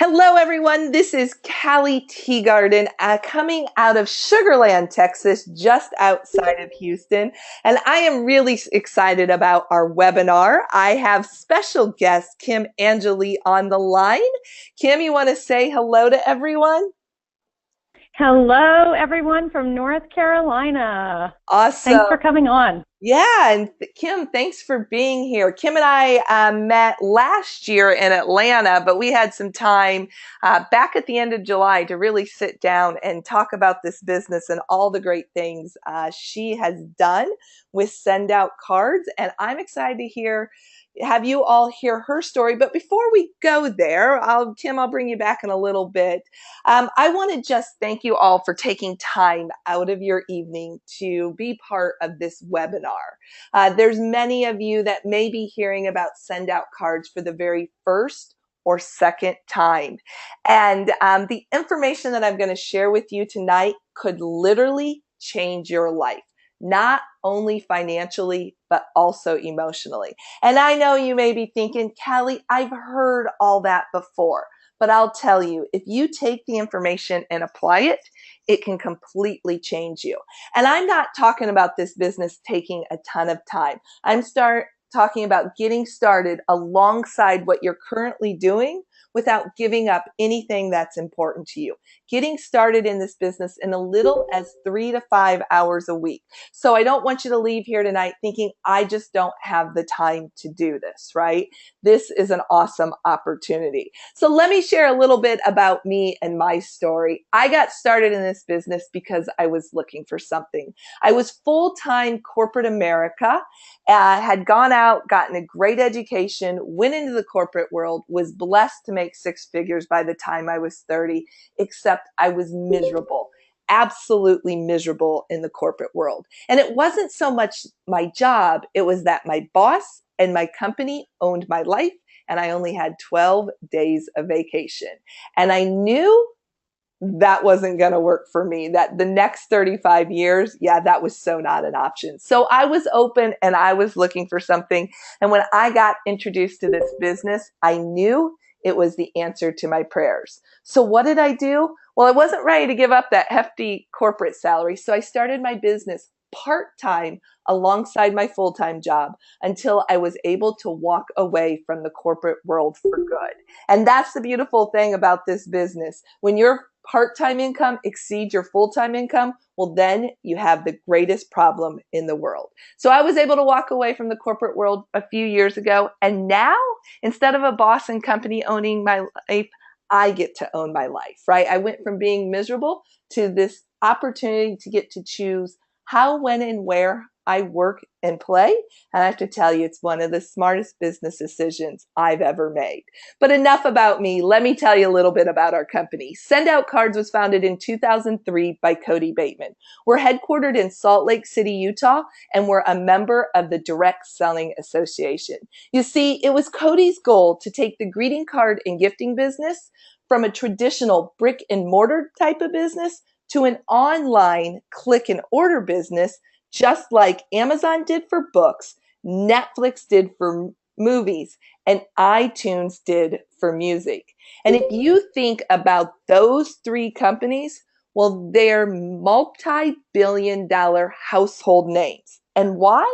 Hello, everyone. This is Callie Teegardin coming out of Sugar Land, Texas, just outside of Houston. And I am really excited about our webinar. I have special guest Kim Angeli on the line. Kim, you want to say hello to everyone? Hello, everyone from North Carolina. Awesome. Thanks for coming on. Yeah, and Kim, thanks for being here. Kim and I met last year in Atlanta, but we had some time back at the end of July to really sit down and talk about this business and all the great things she has done with SendOutCards. And I'm excited to have you all hear her story. But before we go there, Kim, I'll bring you back in a little bit. I want to just thank you all for taking time out of your evening to be part of this webinar. There's many of you that may be hearing about SendOutCards for the very first or second time. And the information that I'm going to share with you tonight could literally change your life, not only financially, but also emotionally. And I know you may be thinking, Callie, I've heard all that before. But I'll tell you, if you take the information and apply it, it can completely change you. And I'm not talking about this business taking a ton of time. I'm talking about getting started alongside what you're currently doing without giving up anything that's important to you. Getting started in this business in a little as 3 to 5 hours a week. So I don't want you to leave here tonight thinking, I just don't have the time to do this, right? This is an awesome opportunity. So let me share a little bit about me and my story. I got started in this business because I was looking for something. I was full-time corporate America, had gone out, gotten a great education, went into the corporate world, was blessed to make 6 figures by the time I was 30, except I was miserable. Absolutely miserable in the corporate world. And it wasn't so much my job, it was that my boss and my company owned my life, and I only had 12 days of vacation. And I knew that wasn't going to work for me, that the next 35 years, that was so not an option. So I was open and I was looking for something. And when I got introduced to this business, I knew it was the answer to my prayers. So what did I do? Well, I wasn't ready to give up that hefty corporate salary. So I started my business part-time alongside my full-time job until I was able to walk away from the corporate world for good. And that's the beautiful thing about this business. When your part-time income exceeds your full-time income, well, then you have the greatest problem in the world. So I was able to walk away from the corporate world a few years ago. And now, instead of a boss and company owning my life, I get to own my life, right? I went from being miserable to this opportunity to get to choose how, when, and where I work and play. And I have to tell you, it's one of the smartest business decisions I've ever made. But enough about me. Let me tell you a little bit about our company. SendOutCards was founded in 2003 by Cody Bateman. We're headquartered in Salt Lake City, Utah, and we're a member of the Direct Selling Association. You see, it was Cody's goal to take the greeting card and gifting business from a traditional brick and mortar type of business to an online click and order business, just like Amazon did for books, Netflix did for movies, and iTunes did for music. And if you think about those 3 companies, well, they're multi-billion-dollar household names. And why?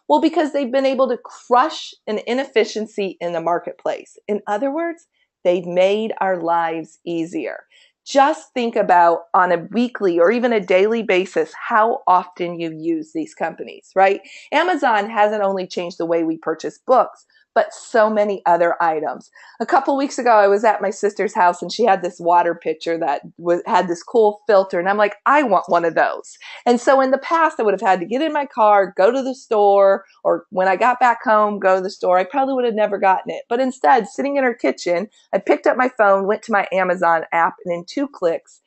Well, because they've been able to crush an inefficiency in the marketplace. In other words, they've made our lives easier. Just think about on a weekly or even a daily basis how often you use these companies, right? Amazon hasn't only changed the way we purchase books, but so many other items. A couple weeks ago, I was at my sister's house and she had this water pitcher that had this cool filter. And I'm like, I want one of those. And so in the past, I would have had to get in my car, go to the store, or when I got back home, go to the store. I probably would have never gotten it. But instead, sitting in her kitchen, I picked up my phone, went to my Amazon app, and in 2 clicks,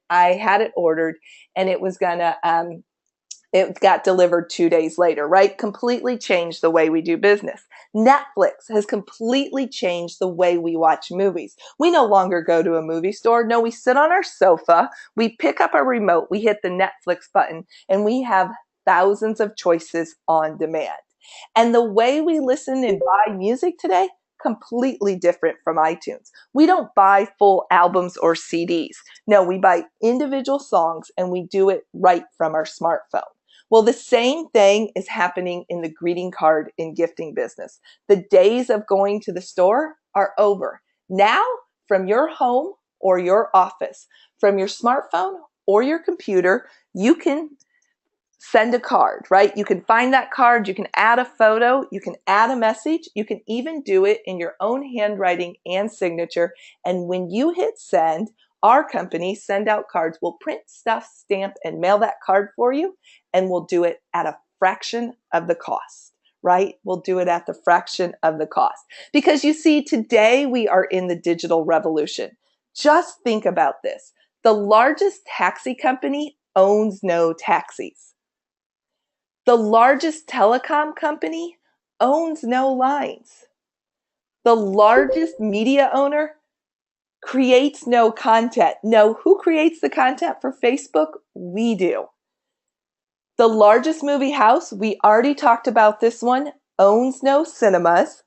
I had it ordered, and it got delivered 2 days later, right? Completely changed the way we do business. Netflix has completely changed the way we watch movies. We no longer go to a movie store. No, we sit on our sofa, we pick up our remote, we hit the Netflix button, and we have thousands of choices on demand. And the way we listen and buy music today completely different from iTunes. We don't buy full albums or CDs. No, we buy individual songs and we do it right from our smartphone. Well, the same thing is happening in the greeting card and gifting business. The days of going to the store are over. Now, from your home or your office, from your smartphone or your computer, you can send a card, right? You can find that card, you can add a photo, you can add a message, you can even do it in your own handwriting and signature. And when you hit send, our company, SendOutCards, will print, stuff, stamp, and mail that card for you, and we'll do it at a fraction of the cost, right? We'll do it at the fraction of the cost. Because you see, today we are in the digital revolution. Just think about this. The largest taxi company owns no taxis. The largest telecom company owns no lines. The largest media owner creates no content. No, who creates the content for Facebook? We do. The largest movie house, we already talked about this one, owns no cinemas.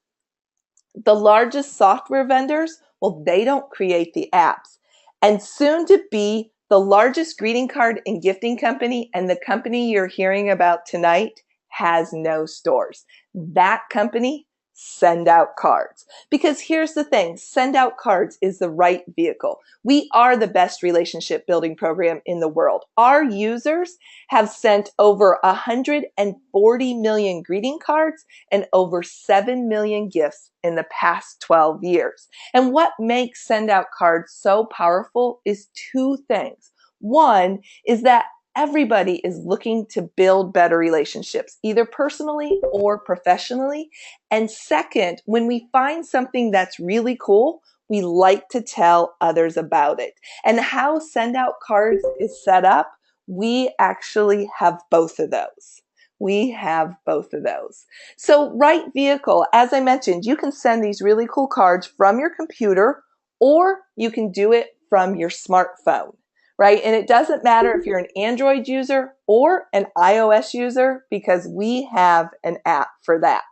The largest software vendors, well, they don't create the apps. And soon to be the largest greeting card and gifting company, and the company you're hearing about tonight, has no stores. That company, SendOutCards. Because here's the thing, SendOutCards is the right vehicle. We are the best relationship building program in the world. Our users have sent over 140 million greeting cards and over 7 million gifts in the past 12 years. And what makes SendOutCards so powerful is two things. One is that everybody is looking to build better relationships, either personally or professionally. And second, when we find something that's really cool, we like to tell others about it. And how SendOutCards is set up, we actually have both of those. We have both of those. So right vehicle, as I mentioned, you can send these really cool cards from your computer, or you can do it from your smartphone, right? And it doesn't matter if you're an Android user or an iOS user, because we have an app for that.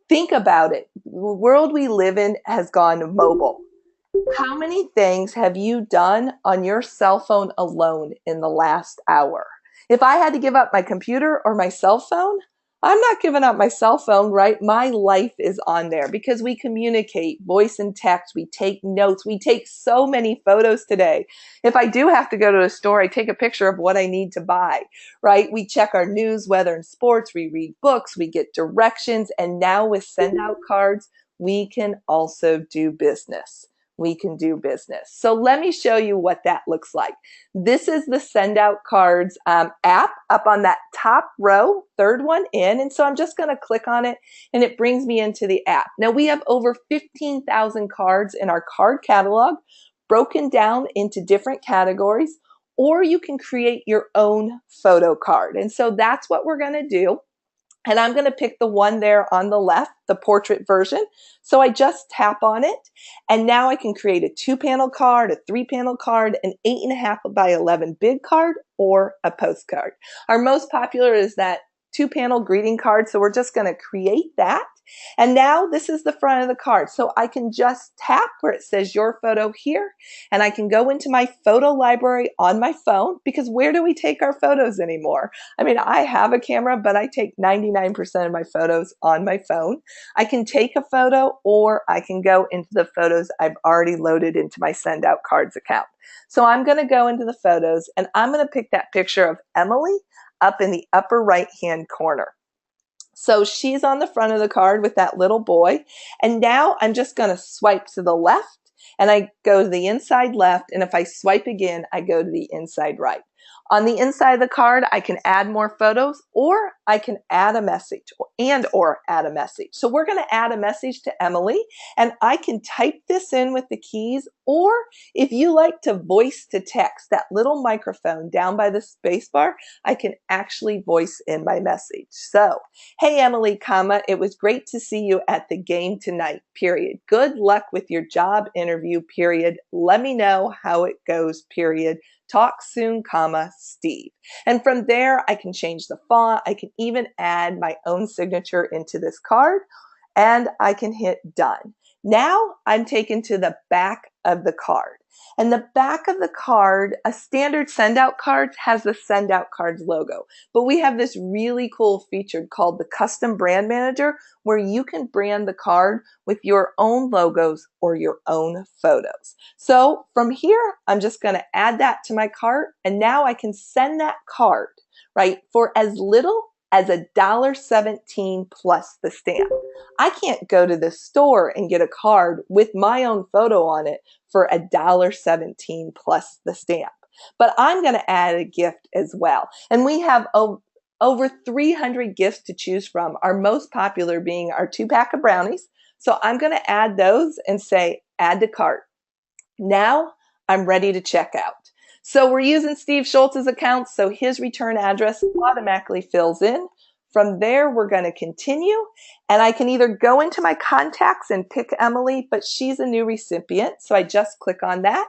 Think about it. The world we live in has gone mobile. How many things have you done on your cell phone alone in the last hour? If I had to give up my computer or my cell phone, I'm not giving up my cell phone, right? My life is on there because we communicate, voice and text, we take notes, we take so many photos today. If I do have to go to a store, I take a picture of what I need to buy, right? We check our news, weather, and sports, we read books, we get directions, and now with SendOutCards, we can also do business. We can do business. So let me show you what that looks like. This is the SendOutCards app up on that top row, third one in. And so I'm just going to click on it and it brings me into the app. Now we have over 15,000 cards in our card catalog, broken down into different categories, or you can create your own photo card. And so that's what we're going to do. And I'm going to pick the one there on the left, the portrait version. So I just tap on it, and now I can create a 2-panel card, a 3-panel card, an 8.5 by 11 big card, or a postcard. Our most popular is that 2-panel greeting card, so we're just going to create that. And now this is the front of the card. So I can just tap where it says your photo here, and I can go into my photo library on my phone, because where do we take our photos anymore? I mean, I have a camera, but I take 99% of my photos on my phone. I can take a photo, or I can go into the photos I've already loaded into my SendOutCards account. So I'm going to go into the photos, and I'm going to pick that picture of Emily up in the upper right-hand corner. So she's on the front of the card with that little boy. And now I'm just going to swipe to the left, and I go to the inside left. And if I swipe again, I go to the inside right. On the inside of the card, I can add more photos, or I can add a message or add a message. So we're going to add a message to Emily, and I can type this in with the keys, or if you like to voice to text, that little microphone down by the space bar, I can actually voice in my message. So, hey Emily, comma, it was great to see you at the game tonight, period. Good luck with your job interview, period. Let me know how it goes, period. Talk soon, comma, Steve. And from there, I can change the font. I can even add my own signature into this card. and I can hit done. Now I'm taken to the back of the card. And the back of the card, a standard SendOutCards has the SendOutCards logo. But we have this really cool feature called the Custom Brand Manager, where you can brand the card with your own logos or your own photos. So from here, I'm just going to add that to my cart, and now I can send that card, right, for as little as $1.17 plus the stamp. I can't go to the store and get a card with my own photo on it for $1.17 plus the stamp. But I'm going to add a gift as well. And we have over 300 gifts to choose from, our most popular being our 2-pack of brownies. So I'm going to add those and say add to cart. Now I'm ready to check out. So we're using Steve Schultz's account, so his return address automatically fills in. From there, we're going to continue, and I can either go into my contacts and pick Emily, but she's a new recipient, so I just click on that.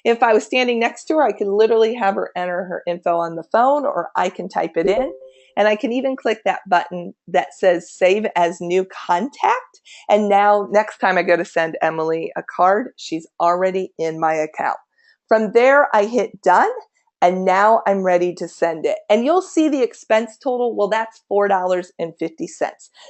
If I was standing next to her, I could literally have her enter her info on the phone, or I can type it in. And I can even click that button that says Save as New Contact. And now, next time I go to send Emily a card, she's already in my account. From there, I hit Done. And now I'm ready to send it. And you'll see the expense total. Well, that's $4.50.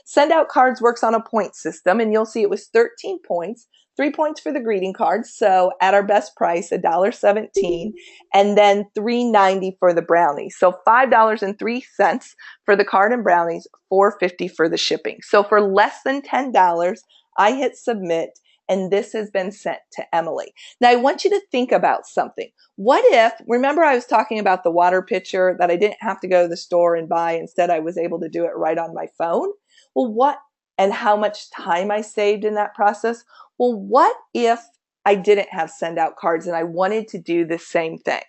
SendOutCards works on a point system, and you'll see it was 13 points, 3 points for the greeting cards. So at our best price, $1.17, and then $3.90 for the brownies. So $5.03 for the card and brownies, $4.50 for the shipping. So for less than $10, I hit submit, and this has been sent to Emily. Now I want you to think about something. What if, remember I was talking about the water pitcher that I didn't have to go to the store and buy, instead I was able to do it right on my phone? Well, what, and how much time I saved in that process? Well, what if I didn't have SendOutCards and I wanted to do the same thing?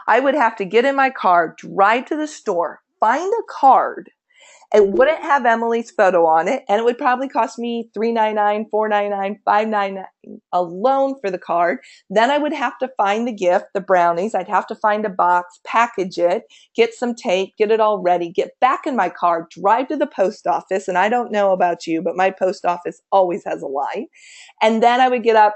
I would have to get in my car, drive to the store, find a card. It wouldn't have Emily's photo on it, and it would probably cost me $3.99, $4.99, $5.99 alone for the card. Then I would have to find the gift, the brownies. I'd have to find a box, package it, get some tape, get it all ready, get back in my car, drive to the post office, and I don't know about you, but my post office always has a line. And then I would get up.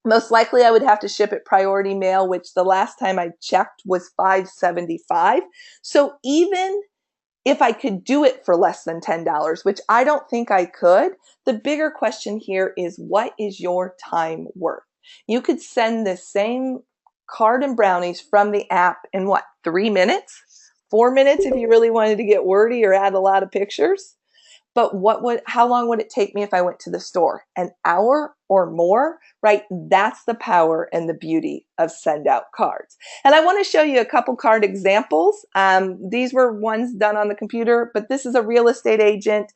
Most likely I would have to ship it priority mail, which the last time I checked was $5.75. So even if I could do it for less than $10, which I don't think I could, the bigger question here is, what is your time worth? You could send the same card and brownies from the app in what, 3 minutes? 4 minutes if you really wanted to get wordy or add a lot of pictures? But how long would it take me if I went to the store? An hour or more, right? That's the power and the beauty of SendOutCards. And I want to show you a couple card examples. These were ones done on the computer, but this is a real estate agent,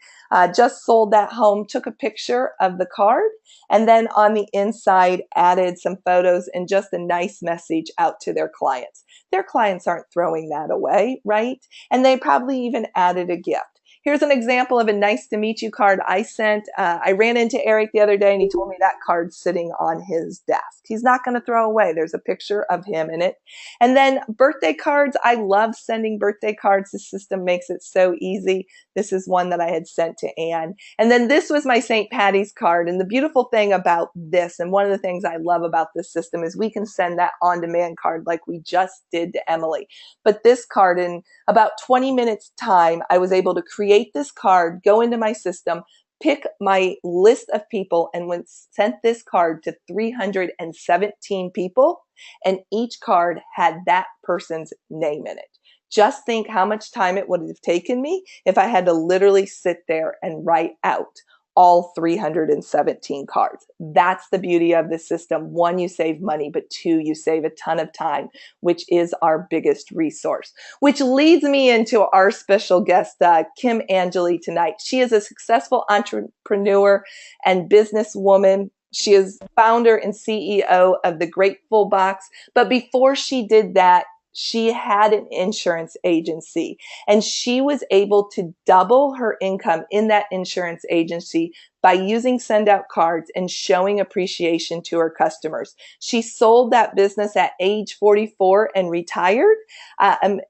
just sold that home, took a picture of the card, and then on the inside added some photos and just a nice message out to their clients. Their clients aren't throwing that away, right? And they probably even added a gift. Here's an example of a nice to meet you card I sent. I ran into Eric the other day and he told me that card's sitting on his desk. He's not going to throw away. There's a picture of him in it. And then birthday cards. I love sending birthday cards. The system makes it so easy. This is one that I had sent to Anne. And then this was my St. Patty's card. And the beautiful thing about this, and one of the things I love about this system, is we can send that on-demand card like we just did to Emily. But this card, in about 20 minutes time, I was able to create this card, go into my system, pick my list of people, and sent this card to 317 people, and each card had that person's name in it. Just think how much time it would have taken me if I had to literally sit there and write out all 317 cards. That's the beauty of this system. One, you save money, but two, you save a ton of time, which is our biggest resource. Which leads me into our special guest, Kim Angeli, tonight. She is a successful entrepreneur and businesswoman. She is founder and CEO of The Grateful Box. But before she did that, she had an insurance agency, and she was able to double her income in that insurance agency by using SendOutCards and showing appreciation to her customers. She sold that business at age 44 and retired. And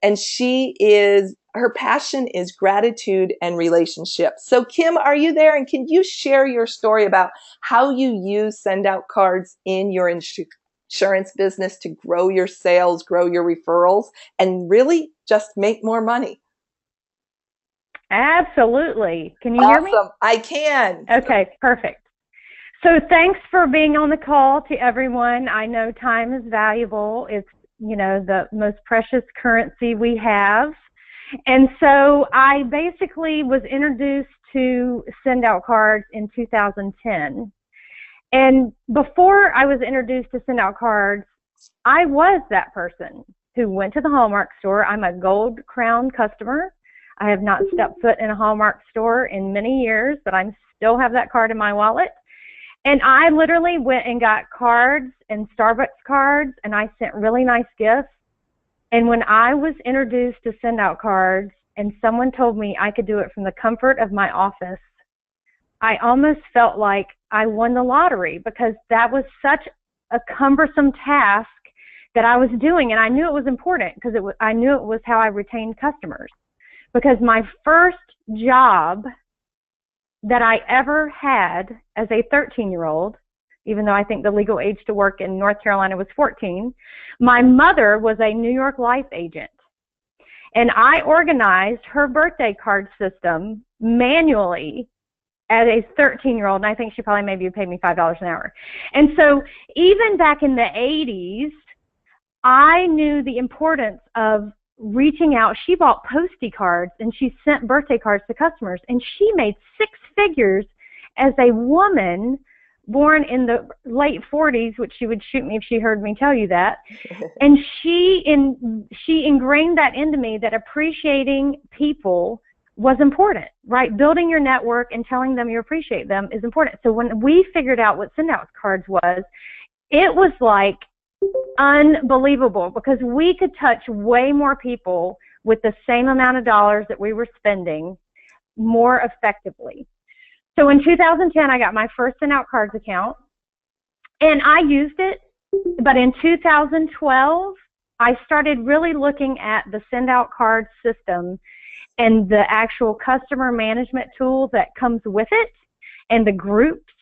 her passion is gratitude and relationships. So Kim, are you there? And can you share your story about how you use SendOutCards in your insurance business to grow your sales, grow your referrals, and really just make more money? Absolutely. Can you hear me? Awesome. I can. Okay, perfect. So thanks for being on the call to everyone. I know time is valuable. It's, the most precious currency we have. And so I basically was introduced to SendOutCards in 2010. And before I was introduced to SendOutCards, I was that person who went to the Hallmark store. I'm a gold crown customer. I have not stepped foot in a Hallmark store in many years, but I still have that card in my wallet. And I literally went and got cards and Starbucks cards, and I sent really nice gifts. And when I was introduced to SendOutCards and someone told me I could do it from the comfort of my office, I almost felt like I won the lottery, because that was such a cumbersome task that I was doing. And I knew it was important because I knew it was how I retained customers. Because my first job that I ever had as a 13-year-old, even though I think the legal age to work in North Carolina was 14, my mother was a New York Life agent. And I organized her birthday card system manually as a 13-year-old, and I think she probably maybe paid me $5 an hour. And so even back in the 80s, I knew the importance of reaching out. She bought postie cards and she sent birthday cards to customers, and she made 6 figures as a woman born in the late 40s, which she would shoot me if she heard me tell you that. And she ingrained that into me, that appreciating people was important, right? Building your network and telling them you appreciate them is important. So when we figured out what SendOutCards was, it was like unbelievable, because we could touch way more people with the same amount of dollars that we were spending more effectively. So in 2010, I got my first SendOutCards account, and I used it. But in 2012, I started really looking at the SendOutCards system and the actual customer management tool that comes with it, and the groups.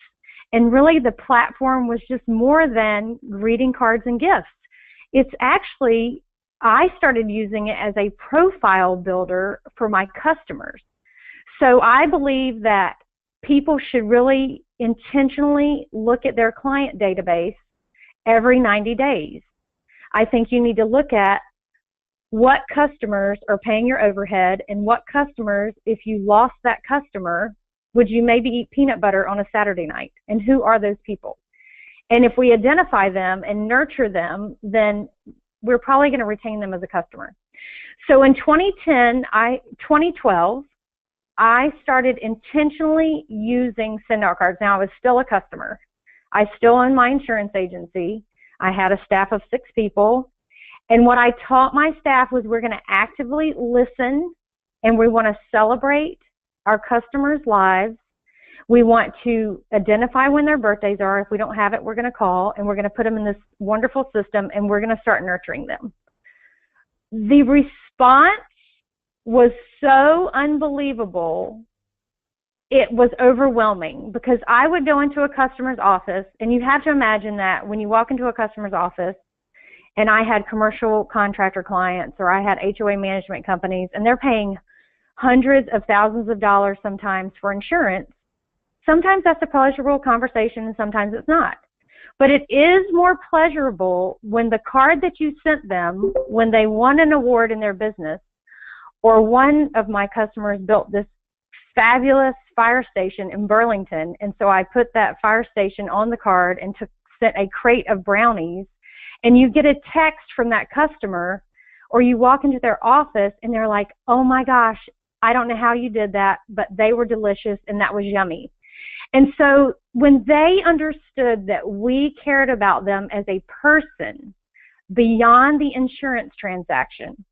And really the platform was just more than greeting cards and gifts. It's actually, I started using it as a profile builder for my customers. So I believe that people should really intentionally look at their client database every 90 days. I think you need to look at what customers are paying your overhead, and what customers, if you lost that customer, would you maybe eat peanut butter on a Saturday night? And who are those people? And if we identify them and nurture them, then we're probably going to retain them as a customer. So in 2012, I started intentionally using SendOutCards. Now, I was still a customer. I still owned my insurance agency. I had a staff of 6 people. And what I taught my staff was we're going to actively listen, and we want to celebrate our customers' lives. We want to identify when their birthdays are. If we don't have it, we're going to call, and we're going to put them in this wonderful system, and we're going to start nurturing them. The response was so unbelievable. It was overwhelming, because I would go into a customer's office, and you have to imagine that when you walk into a customer's office, and I had commercial contractor clients, or I had HOA management companies, and they're paying hundreds of thousands of dollars sometimes for insurance. Sometimes that's a pleasurable conversation, and sometimes it's not. But it is more pleasurable when the card that you sent them, when they won an award in their business, or one of my customers built this fabulous fire station in Burlington, and so I put that fire station on the card and sent a crate of brownies, and you get a text from that customer, or you walk into their office and they're like, oh my gosh, I don't know how you did that, but they were delicious and that was yummy. And so when they understood that we cared about them as a person, beyond the insurance transaction.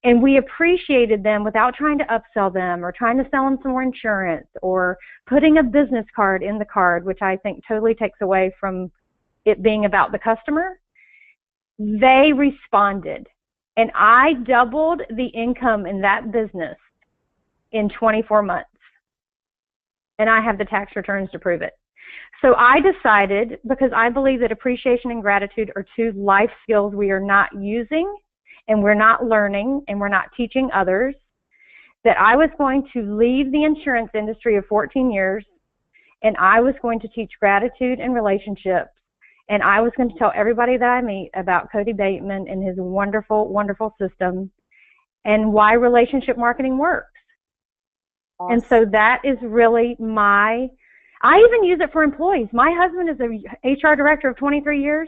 And we appreciated them without trying to upsell them or trying to sell them some more insurance or putting a business card in the card, which I think totally takes away from it being about the customer. They responded. And I doubled the income in that business in 24 months. And I have the tax returns to prove it. So I decided, because I believe that appreciation and gratitude are two life skills we are not using and we're not learning and we're not teaching others, that I was going to leave the insurance industry of 14 years and I was going to teach gratitude and relationships. And I was going to tell everybody that I meet about Cody Bateman and his wonderful, wonderful system and why relationship marketing works. Awesome. And so that is really I even use it for employees. My husband is a HR director of 23 years,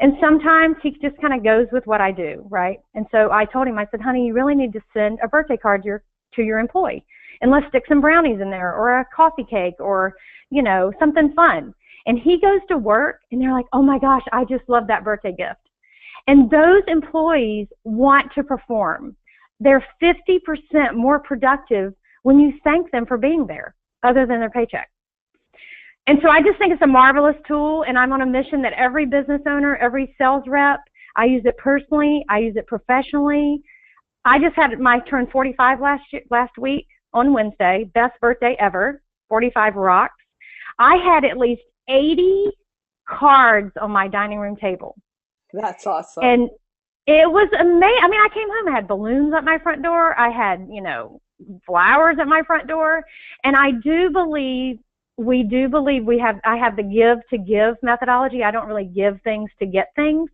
and sometimes he just kind of goes with what I do, right? And so I told him, I said, honey, you really need to send a birthday card to your employee, and let's stick some brownies in there or a coffee cake or, something fun. And he goes to work, and they're like, oh, my gosh, I just love that birthday gift. And those employees want to perform. They're 50% more productive when you thank them for being there, other than their paycheck. And so I just think it's a marvelous tool, and I'm on a mission that every business owner, every sales rep, I use it personally, I use it professionally. I just had my turn 45 last week on Wednesday, best birthday ever, 45 rocks. I had at least 80 cards on my dining room table. That's awesome. And it was amazing. I mean, I came home, I had balloons at my front door, I had, flowers at my front door, and I have the give to give methodology. I don't really give things to get things,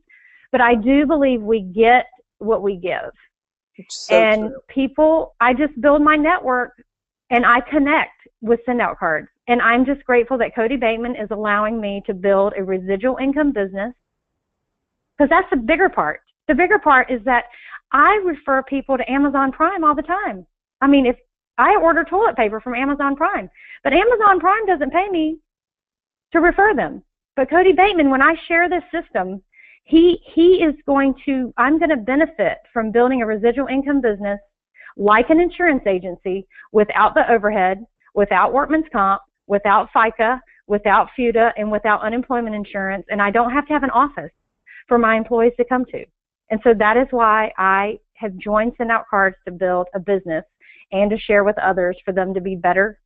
but I do believe we get what we give. So and true. People, I just build my network and I connect with SendOutCards. And I'm just grateful that Cody Bateman is allowing me to build a residual income business, because that's the bigger part. The bigger part is that I refer people to Amazon Prime all the time. I mean, if I order toilet paper from Amazon Prime, but Amazon Prime doesn't pay me to refer them. But Cody Bateman, when I share this system, I'm going to benefit from building a residual income business like an insurance agency, without the overhead, without workman's comp, without FICA, without FUTA, and without unemployment insurance. And I don't have to have an office for my employees to come to. And so that is why I have joined SendOutCards, to build a business and to share with others for them to be better.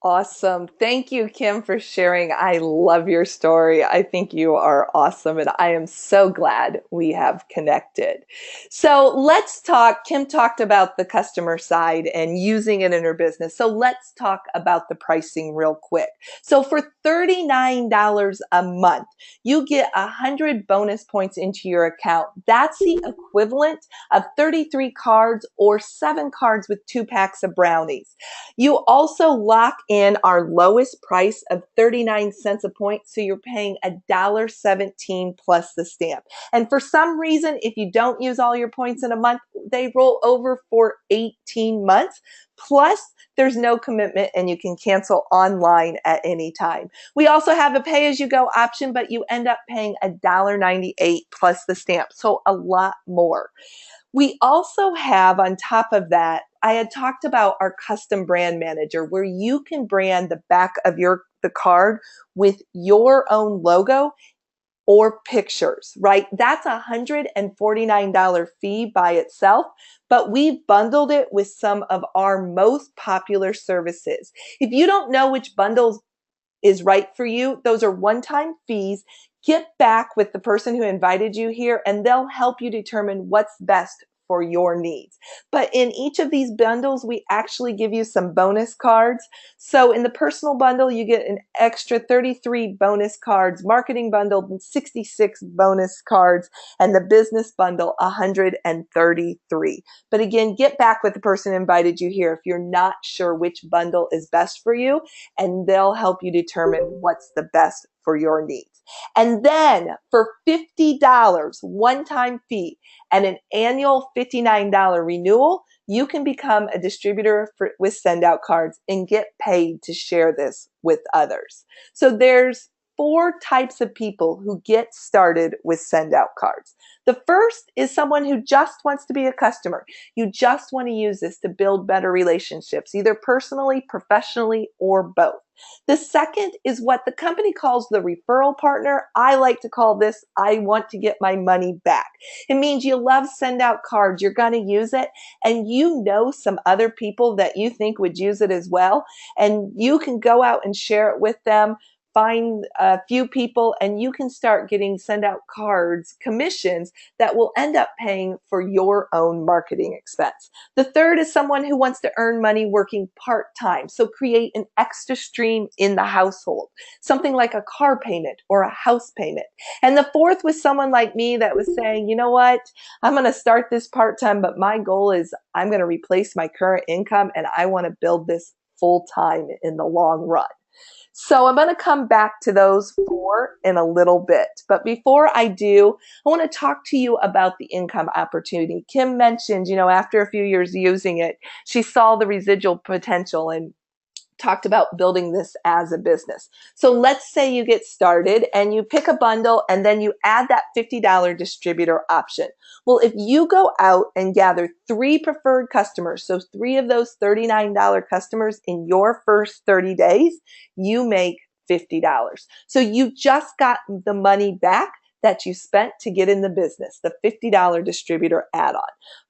Awesome. Thank you, Kim, for sharing. I love your story. I think you are awesome, and I am so glad we have connected. So let's talk. Kim talked about the customer side and using it in her business. So let's talk about the pricing real quick. So for $39 a month, you get 100 bonus points into your account. That's the equivalent of 33 cards or 7 cards with 2 packs of brownies. You also lock in our lowest price of 39 cents a point, so you're paying $1.17 plus the stamp. And for some reason, if you don't use all your points in a month, they roll over for 18 months. Plus, there's no commitment and you can cancel online at any time. We also have a pay-as-you-go option, but you end up paying $1.98 plus the stamp, so a lot more. We also have, on top of that, I had talked about our custom brand manager, where you can brand the back of the card with your own logo or pictures, right? That's a $149 fee by itself, but we've bundled it with some of our most popular services. If you don't know which bundles is right for you, those are one-time fees. Get back with the person who invited you here, and they'll help you determine what's best for your needs. But in each of these bundles, we actually give you some bonus cards. So in the personal bundle, you get an extra 33 bonus cards, marketing bundle, 66 bonus cards, and the business bundle, 133. But again, get back with the person who invited you here if you're not sure which bundle is best for you, and they'll help you determine what's the best for your needs. And then for $50 one-time fee and an annual $59 renewal, you can become a distributor with SendOutCards and get paid to share this with others. So there's 4 types of people who get started with SendOutCards. The first is someone who just wants to be a customer. You just want to use this to build better relationships, either personally, professionally, or both. The second is what the company calls the referral partner. I like to call this, I want to get my money back. It means you love SendOutCards, you're going to use it, and you know some other people that you think would use it as well, and you can go out and share it with them. Find a few people and you can start getting SendOutCards commissions that will end up paying for your own marketing expense. The third is someone who wants to earn money working part-time. So create an extra stream in the household, something like a car payment or a house payment. And the fourth was someone like me that was saying, you know what, I'm going to start this part-time, but my goal is I'm going to replace my current income and I want to build this full-time in the long run. So I'm going to come back to those 4 in a little bit. But before I do, I want to talk to you about the income opportunity. Kim mentioned, after a few years using it, she saw the residual potential and talked about building this as a business. So let's say you get started and you pick a bundle and then you add that $50 distributor option. Well, if you go out and gather 3 preferred customers, so 3 of those $39 customers in your first 30 days, you make $50. So you just got the money back that you spent to get in the business, the $50 distributor add-on.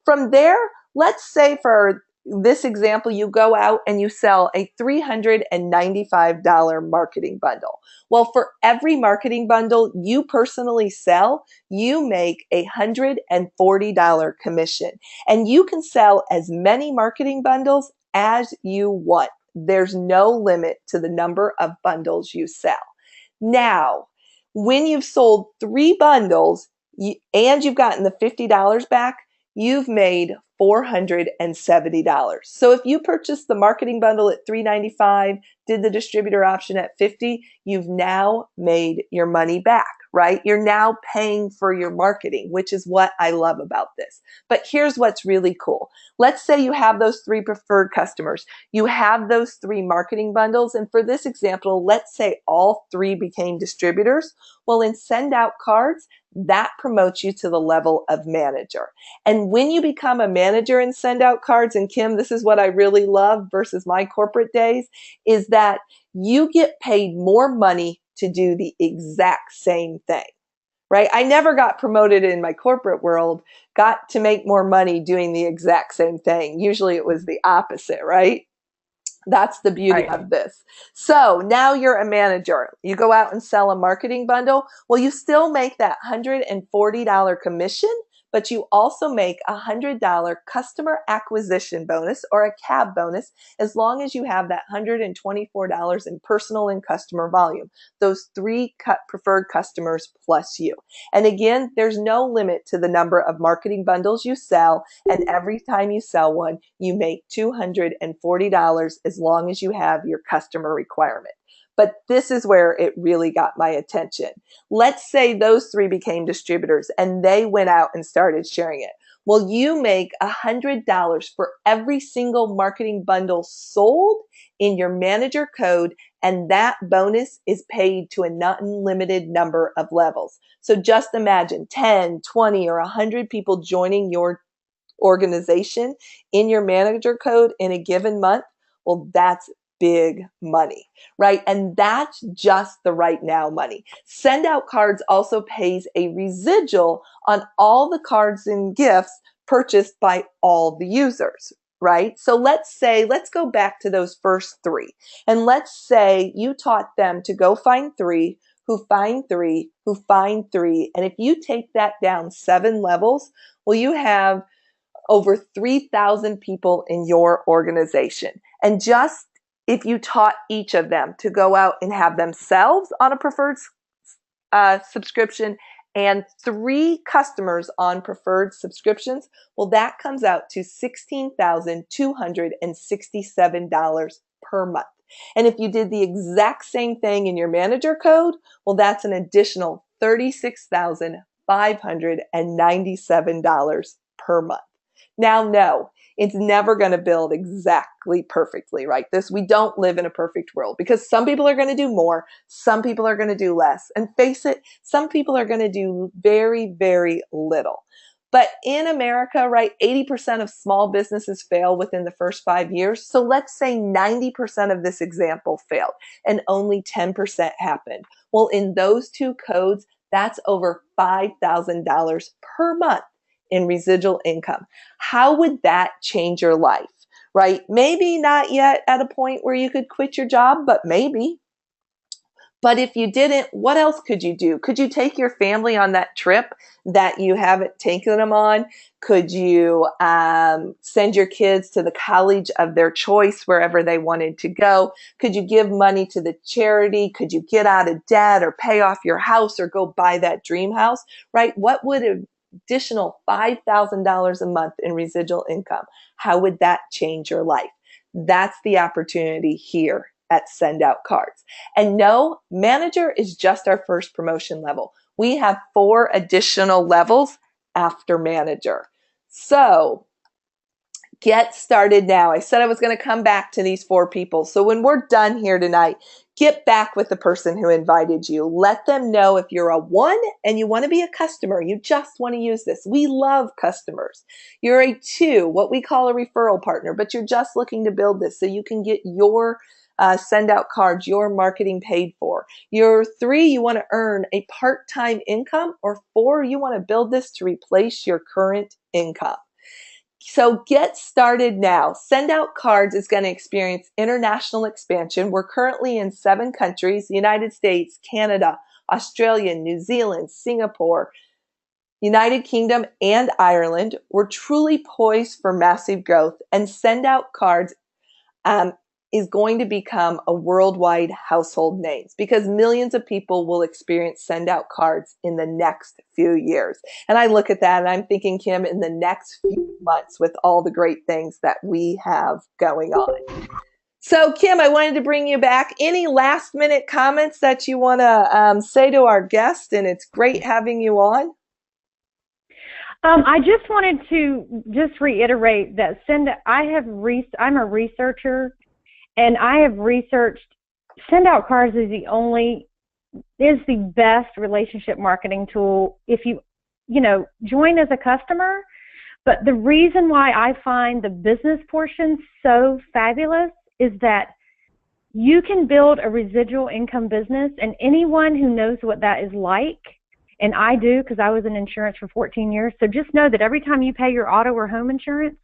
From there, let's say for this example, you go out and you sell a $395 marketing bundle. Well, for every marketing bundle you personally sell, you make a $140 commission. And you can sell as many marketing bundles as you want. There's no limit to the number of bundles you sell. Now, when you've sold 3 bundles and you've gotten the $50 back, you've made $470. So if you purchased the marketing bundle at $395, did the distributor option at $50, you've now made your money back, right? You're now paying for your marketing, which is what I love about this. But here's what's really cool. Let's say you have those 3 preferred customers. You have those 3 marketing bundles. And for this example, let's say all 3 became distributors. Well, in SendOutCards, that promotes you to the level of manager. And when you become a manager in SendOutCards, and Kim, this is what I really love versus my corporate days, is that you get paid more money to do the exact same thing, right? I never got promoted in my corporate world, got to make more money doing the exact same thing. Usually it was the opposite, right? That's the beauty of this. So now you're a manager. You go out and sell a marketing bundle. Well, you still make that $140 commission, but you also make a $100 customer acquisition bonus or a CAB bonus as long as you have that $124 in personal and customer volume, those 3 preferred customers plus you. And again, there's no limit to the number of marketing bundles you sell, and every time you sell one, you make $240 as long as you have your customer requirement. But this is where it really got my attention. Let's say those 3 became distributors and they went out and started sharing it. Well, you make $100 for every single marketing bundle sold in your manager code, and that bonus is paid to an unlimited number of levels. So just imagine 10, 20, or 100 people joining your organization in your manager code in a given month. Well, that's big money, right? And that's just the right now money. SendOutCards also pays a residual on all the cards and gifts purchased by all the users, right? So let's go back to those first 3. And let's say you taught them to go find 3, who find 3, who find 3. And if you take that down 7 levels, well, you have over 3,000 people in your organization. And just if you taught each of them to go out and have themselves on a preferred subscription and 3 customers on preferred subscriptions, well, that comes out to $16,267 per month. And if you did the exact same thing in your manager code, well, that's an additional $36,597 per month. Now, no, It's never going to build exactly perfectly, right? We don't live in a perfect world because some people are going to do more, some people are going to do less. And face it, some people are going to do very, very little. But in America, right, 80% of small businesses fail within the first 5 years. So let's say 90% of this example failed and only 10% happened. Well, in those two codes, that's over $5,000 per month in residual income. How would that change your life, right? Maybe not yet at a point where you could quit your job, but maybe. But if you didn't, what else could you do? Could you take your family on that trip that you haven't taken them on? Could you send your kids to the college of their choice wherever they wanted to go? Could you give money to the charity? Could you get out of debt or pay off your house or go buy that dream house, right? What would an additional $5,000 a month in residual income, how would that change your life? That's the opportunity here at SendOutCards. And no, manager is just our first promotion level. We have 4 additional levels after manager. So get started now. I said I was going to come back to these 4 people. So when we're done here tonight, get back with the person who invited you. Let them know if you're a 1 and you want to be a customer. You just want to use this. We love customers. You're a 2, what we call a referral partner, but you're just looking to build this so you can get your SendOutCards, your marketing paid for. You're 3, you want to earn a part-time income, or 4, you want to build this to replace your current income. So get started now. SendOutCards is going to experience international expansion. We're currently in 7 countries: the United States, Canada, Australia, New Zealand, Singapore, United Kingdom, and Ireland. We're truly poised for massive growth, and SendOutCards is going to become a worldwide household name because millions of people will experience SendOutCards in the next few years. And I look at that and I'm thinking, Kim, in the next few months with all the great things that we have going on. So, Kim, I wanted to bring you back. Any last minute comments that you want to say to our guest? And it's great having you on. I just wanted to just reiterate that I'm a researcher, and I have researched SendOutCards is the best relationship marketing tool if you join as a customer. But the reason why I find the business portion so fabulous is that you can build a residual income business, and anyone who knows what that is like, and I do because I was in insurance for 14 years, so just know that every time you pay your auto or home insurance,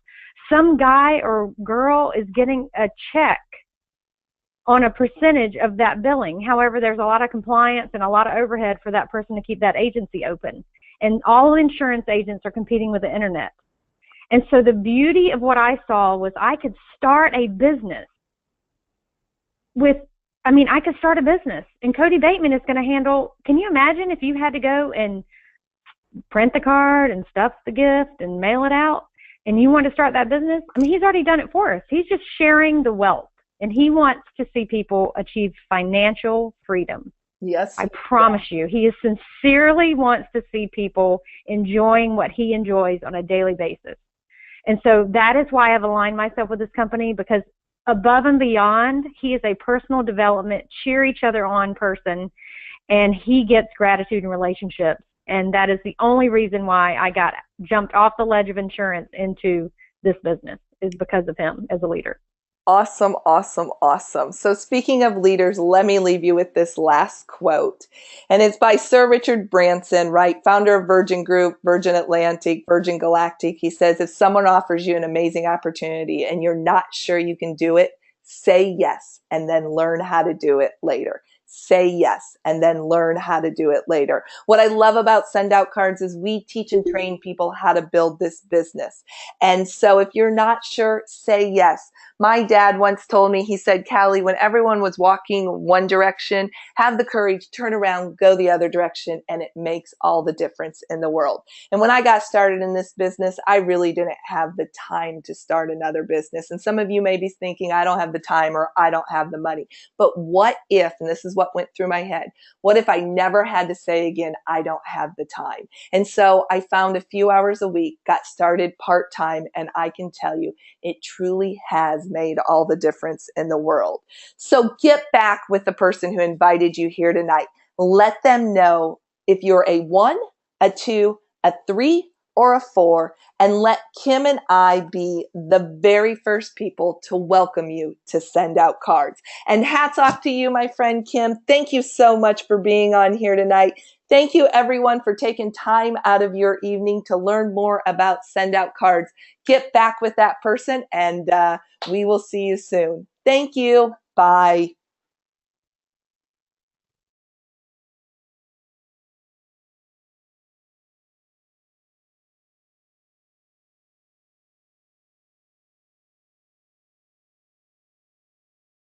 some guy or girl is getting a check on a percentage of that billing. However, there's a lot of compliance and a lot of overhead for that person to keep that agency open. And all insurance agents are competing with the internet. And so the beauty of what I saw was I could start a business I could start a business. And Cody Bateman is going to handle, can you imagine if you had to go and print the card and stuff the gift and mail it out, and you want to start that business? I mean, he's already done it for us. He's just sharing the wealth. And he wants to see people achieve financial freedom. Yes. I promise you, he sincerely wants to see people enjoying what he enjoys on a daily basis. And so that is why I've aligned myself with this company, because above and beyond, he is a personal development, cheer each other on person, and he gets gratitude in relationships. And that is the only reason why I got jumped off the ledge of insurance into this business, is because of him as a leader. Awesome, awesome, awesome. So speaking of leaders, let me leave you with this last quote. And it's by Sir Richard Branson, right? Founder of Virgin Group, Virgin Atlantic, Virgin Galactic. He says, if someone offers you an amazing opportunity and you're not sure you can do it, say yes and then learn how to do it later. Say yes and then learn how to do it later. What I love about SendOutCards is we teach and train people how to build this business. And so if you're not sure, say yes. My dad once told me, he said, Callie, when everyone was walking one direction, have the courage, turn around, go the other direction, and it makes all the difference in the world. And when I got started in this business, I really didn't have the time to start another business. And some of you may be thinking, I don't have the time or I don't have the money. But what if, and this is what went through my head. What if I never had to say again, I don't have the time? And so I found a few hours a week, got started part-time, and I can tell you, it truly has made all the difference in the world. So get back with the person who invited you here tonight. Let them know if you're a 1, a 2, a 3, or a 4, and let Kim and I be the very first people to welcome you to Send Out Cards. And hats off to you, my friend Kim. Thank you so much for being on here tonight. Thank you, everyone, for taking time out of your evening to learn more about Send Out Cards. Get back with that person, and we will see you soon. Thank you. Bye.